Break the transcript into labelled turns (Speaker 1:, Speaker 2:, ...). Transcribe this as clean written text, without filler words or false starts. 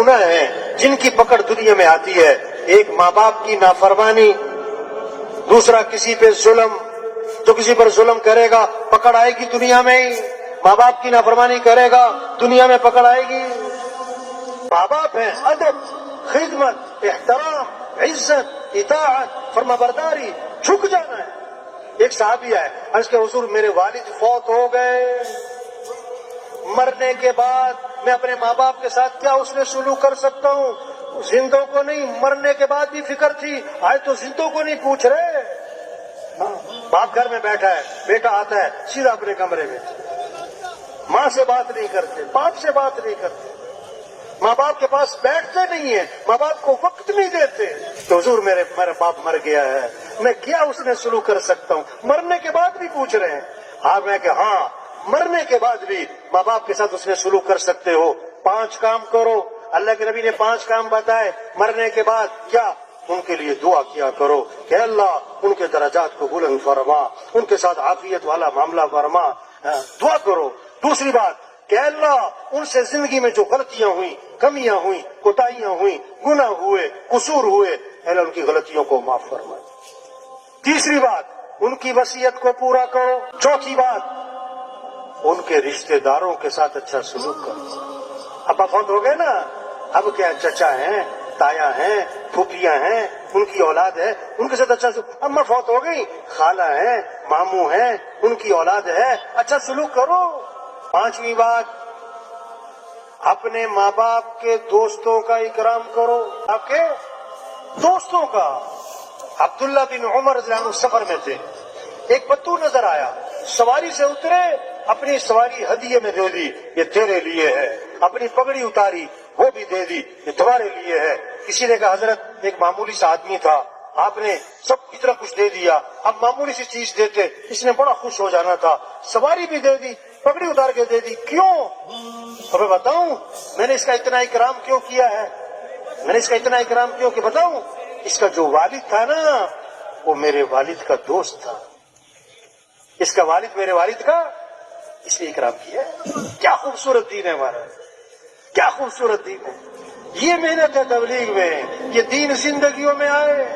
Speaker 1: گناہ ہیں جن کی پکڑ دنیا میں آتی ہے. ایک ماں باپ کی نافرمانی, دوسرا کسی پہ ظلم. جو کسی پر ظلم کرے گا پکڑ آئے گی دنیا میں ہی. ماں باپ کی نافرمانی کرے گا دنیا میں پکڑ آئے گی. ماں باپ ہیں ادب, خدمت, احترام, عزت, اطاعت, فرما برداری, جھک جانا ہے. ایک صحابی ہے, عرض کہ حضور میرے والد فوت ہو گئے, مرنے کے بعد میں اپنے ماں باپ کے ساتھ کیا اس نے سلوک کر سکتا ہوں؟ زندوں کو نہیں, مرنے کے بعد بھی فکر تھی, آج تو زندوں کو نہیں پوچھ رہے. باپ گھر میں بیٹھا ہے, بیٹا آتا ہے سیدھا اپنے کمرے میں, ماں سے بات نہیں کرتے, باپ سے بات نہیں کرتے, ماں باپ کے پاس بیٹھتے نہیں ہیں, ماں باپ کو وقت نہیں دیتے. تو حضور میرا باپ مر گیا ہے, میں کیا اس نے سلوک کر سکتا ہوں؟ مرنے کے بعد بھی پوچھ رہے ہیں. آپ میں کہ ہاں, مرنے کے بعد بھی ماں باپ کے ساتھ اس نے سلوک کر سکتے ہو. 5 کام کرو. اللہ کے نبی نے 5 کام بتائے. مرنے کے بعد کیا؟ ان کے لیے دعا کیا کرو کہ اللہ ان کے درجات کو بلند فرما, ان کے ساتھ عافیت والا معاملہ فرما. دعا کرو. دوسری بات کہ اللہ ان سے زندگی میں جو غلطیاں ہوئیں, کمیاں ہوئیں, کوتاہیاں ہوئیں, گناہ ہوئے, قصور ہوئے, اللہ ان کی غلطیوں کو معاف فرمائے. تیسری بات ان کی وصیت کو پورا کرو. چوتھی بات ان کے رشتہ داروں کے ساتھ اچھا سلوک کرو. ابا فوت ہو گئے نا, اب کیا چچا ہیں, تایا ہیں, پھوپھیاں ہیں, ان کی اولاد ہے, ان کے ساتھ اچھا سلوک. اماں فوت ہو گئی, خالہ ہیں, ماموں ہیں, ان کی اولاد ہے, اچھا سلوک کرو. 5ویں بات اپنے ماں باپ کے دوستوں کا اکرام کرو. آپ کے دوستوں کا. عبداللہ بن عمر رضی اللہ عنہ سفر میں تھے, ایک بدو نظر آیا, سواری سے اترے, اپنی سواری ہدیے میں دے دی, یہ تیرے لیے ہے. اپنی پگڑی اتاری, وہ بھی دے دی, یہ تمہارے لیے ہے. کسی نے کہا حضرت ایک معمولی سا آدمی تھا, آپ نے سب اتنا کچھ دے دیا, اب معمولی سی چیز دیتے, اس نے بڑا خوش ہو جانا تھا. سواری بھی دے دی, پگڑی اتار کے دے دی, کیوں؟ میں بتاؤں میں نے اس کا اتنا اکرام کیوں کیا ہے؟ میں نے اس کا اتنا اکرام کیوں کہ بتاؤں, اس کا جو والد تھا نا وہ میرے والد کا دوست تھا. اس کا والد میرے والد کا, اس لیے اکرام کیا. کیا خوبصورت دین ہے ہمارا, کیا خوبصورت دین ہے. یہ محنت ہے تبلیغ میں, یہ دین زندگیوں میں آئے.